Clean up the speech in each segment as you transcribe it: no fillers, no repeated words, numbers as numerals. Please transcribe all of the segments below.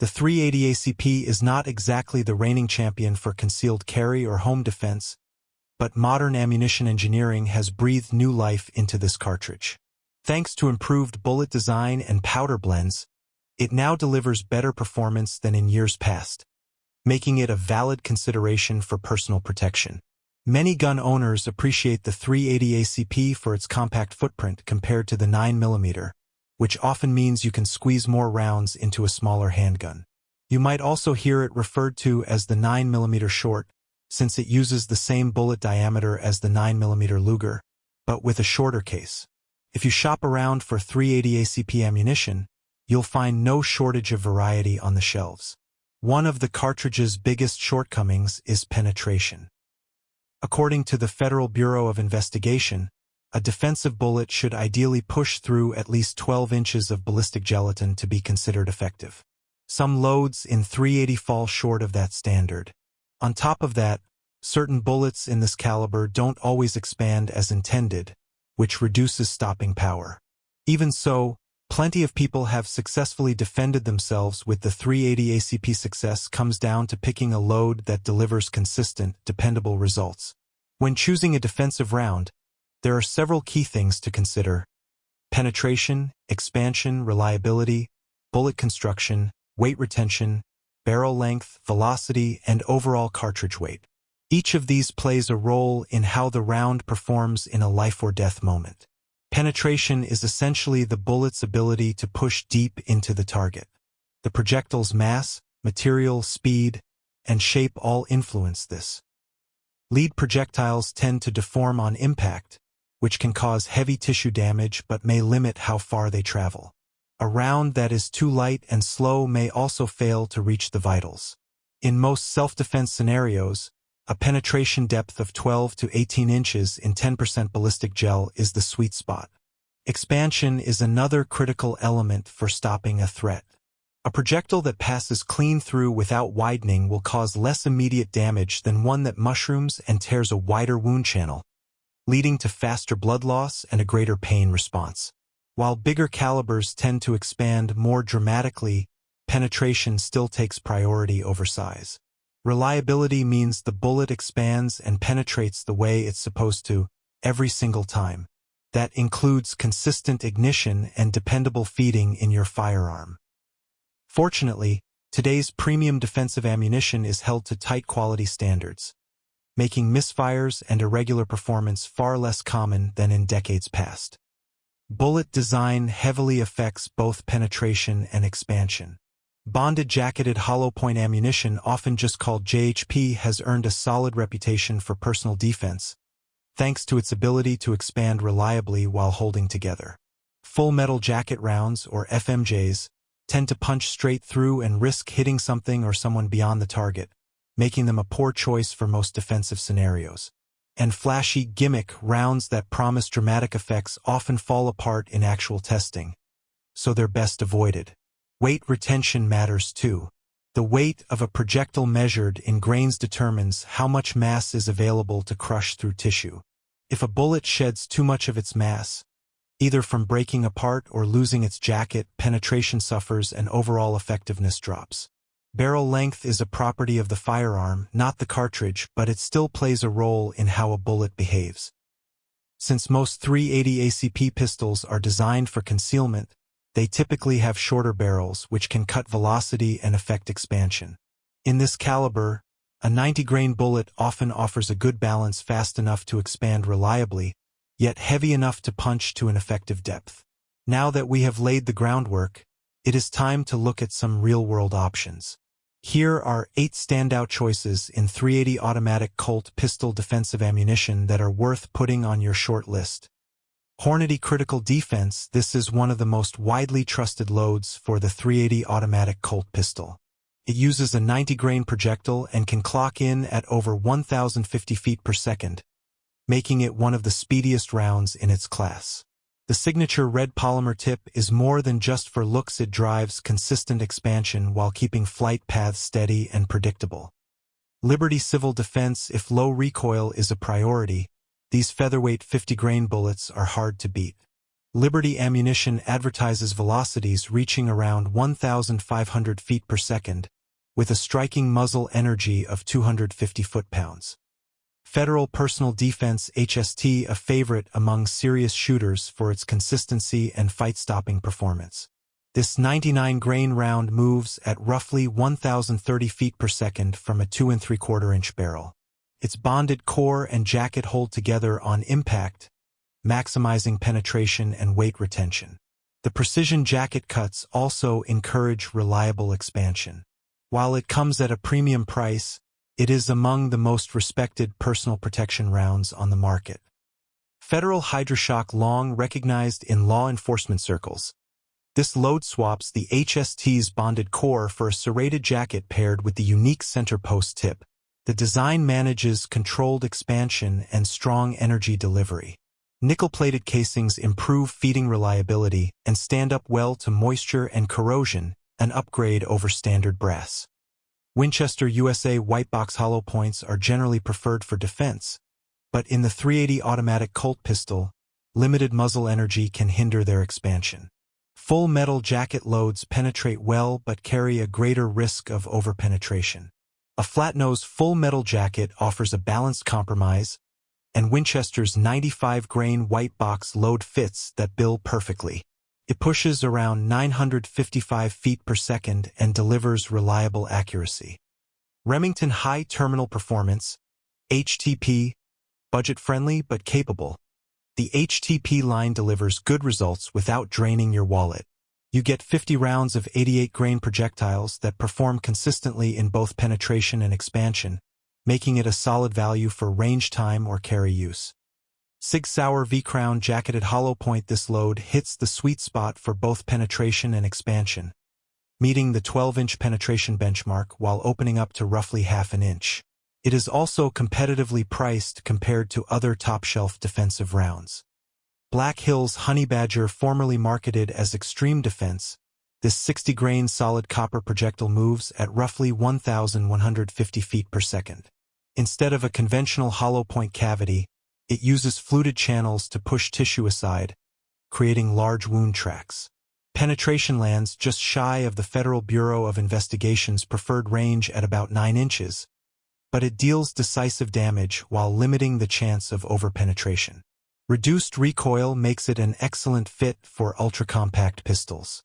The .380 ACP is not exactly the reigning champion for concealed carry or home defense, but modern ammunition engineering has breathed new life into this cartridge. Thanks to improved bullet design and powder blends, it now delivers better performance than in years past, making it a valid consideration for personal protection. Many gun owners appreciate the .380 ACP for its compact footprint compared to the 9mm, which often means you can squeeze more rounds into a smaller handgun. You might also hear it referred to as the 9mm short, since it uses the same bullet diameter as the 9mm Luger, but with a shorter case. If you shop around for .380 ACP ammunition, you'll find no shortage of variety on the shelves. One of the cartridge's biggest shortcomings is penetration. According to the Federal Bureau of Investigation, a defensive bullet should ideally push through at least 12 inches of ballistic gelatin to be considered effective. Some loads in .380 fall short of that standard. On top of that, certain bullets in this caliber don't always expand as intended, which reduces stopping power. Even so, plenty of people have successfully defended themselves with the .380 ACP. Success comes down to picking a load that delivers consistent, dependable results. When choosing a defensive round, there are several key things to consider: penetration, expansion, reliability, bullet construction, weight retention, barrel length, velocity, and overall cartridge weight. Each of these plays a role in how the round performs in a life-or-death moment. Penetration is essentially the bullet's ability to push deep into the target. The projectile's mass, material, speed, and shape all influence this. Lead projectiles tend to deform on impact, which can cause heavy tissue damage but may limit how far they travel. A round that is too light and slow may also fail to reach the vitals. In most self-defense scenarios, a penetration depth of 12 to 18 inches in 10% ballistic gel is the sweet spot. Expansion is another critical element for stopping a threat. A projectile that passes clean through without widening will cause less immediate damage than one that mushrooms and tears a wider wound channel, leading to faster blood loss and a greater pain response. While bigger calibers tend to expand more dramatically, penetration still takes priority over size. Reliability means the bullet expands and penetrates the way it's supposed to, every single time. That includes consistent ignition and dependable feeding in your firearm. Fortunately, today's premium defensive ammunition is held to tight quality standards, making misfires and irregular performance far less common than in decades past. Bullet design heavily affects both penetration and expansion. Bonded jacketed hollow point ammunition, often just called JHP, has earned a solid reputation for personal defense, thanks to its ability to expand reliably while holding together. Full metal jacket rounds, or FMJs, tend to punch straight through and risk hitting something or someone beyond the target, making them a poor choice for most defensive scenarios. And flashy gimmick rounds that promise dramatic effects often fall apart in actual testing, so they're best avoided. Weight retention matters too. The weight of a projectile measured in grains determines how much mass is available to crush through tissue. If a bullet sheds too much of its mass, either from breaking apart or losing its jacket, penetration suffers and overall effectiveness drops. Barrel length is a property of the firearm, not the cartridge, but it still plays a role in how a bullet behaves. Since most .380 ACP pistols are designed for concealment, they typically have shorter barrels, which can cut velocity and affect expansion. In this caliber, a 90-grain bullet often offers a good balance, fast enough to expand reliably, yet heavy enough to punch to an effective depth. Now that we have laid the groundwork, it is time to look at some real-world options. Here are 8 standout choices in .380 automatic Colt pistol defensive ammunition that are worth putting on your short list. Hornady Critical Defense. This is one of the most widely trusted loads for the .380 automatic Colt pistol. It uses a 90-grain projectile and can clock in at over 1,050 feet per second, making it one of the speediest rounds in its class. The signature red polymer tip is more than just for looks. It drives consistent expansion while keeping flight paths steady and predictable. Liberty Civil Defense. If low recoil is a priority, these featherweight 50-grain bullets are hard to beat. Liberty Ammunition advertises velocities reaching around 1,500 feet per second, with a striking muzzle energy of 250 foot-pounds. Federal Personal Defense HST, a favorite among serious shooters for its consistency and fight-stopping performance. This 99-grain round moves at roughly 1,030 feet per second from a 2 3/4-inch barrel. Its bonded core and jacket hold together on impact, maximizing penetration and weight retention. The precision jacket cuts also encourage reliable expansion. While it comes at a premium price, it is among the most respected personal protection rounds on the market. Federal Hydra-Shok, long recognized in law enforcement circles. This load swaps the HST's bonded core for a serrated jacket paired with the unique center post tip. The design manages controlled expansion and strong energy delivery. Nickel-plated casings improve feeding reliability and stand up well to moisture and corrosion, an upgrade over standard brass. Winchester USA white box hollow points are generally preferred for defense, but in the .380 automatic Colt pistol, limited muzzle energy can hinder their expansion. Full metal jacket loads penetrate well but carry a greater risk of overpenetration. A flat-nose full metal jacket offers a balanced compromise, and Winchester's 95-grain white box load fits that bill perfectly. It pushes around 955 feet per second and delivers reliable accuracy. Remington High Terminal Performance, HTP, budget-friendly but capable. The HTP line delivers good results without draining your wallet. You get 50 rounds of 88-grain projectiles that perform consistently in both penetration and expansion, making it a solid value for range time or carry use. Sig Sauer V-Crown jacketed hollow point. This load hits the sweet spot for both penetration and expansion, meeting the 12-inch penetration benchmark while opening up to roughly half an inch. It is also competitively priced compared to other top-shelf defensive rounds. Black Hills Honeybadger, formerly marketed as Extreme Defense, this 60-grain solid copper projectile moves at roughly 1,150 feet per second. Instead of a conventional hollow point cavity, it uses fluted channels to push tissue aside, creating large wound tracks. Penetration lands just shy of the Federal Bureau of Investigation's preferred range at about 9 inches, but it deals decisive damage while limiting the chance of overpenetration. Reduced recoil makes it an excellent fit for ultra-compact pistols.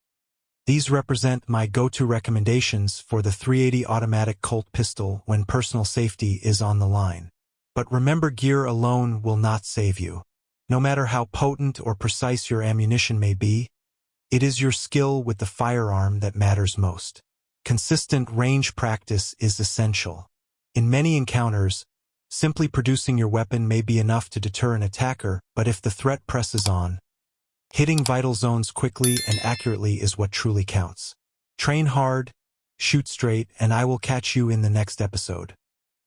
These represent my go-to recommendations for the .380 automatic Colt pistol when personal safety is on the line. But remember, gear alone will not save you. No matter how potent or precise your ammunition may be, it is your skill with the firearm that matters most. Consistent range practice is essential. In many encounters, simply producing your weapon may be enough to deter an attacker, but if the threat presses on, hitting vital zones quickly and accurately is what truly counts. Train hard, shoot straight, and I will catch you in the next episode.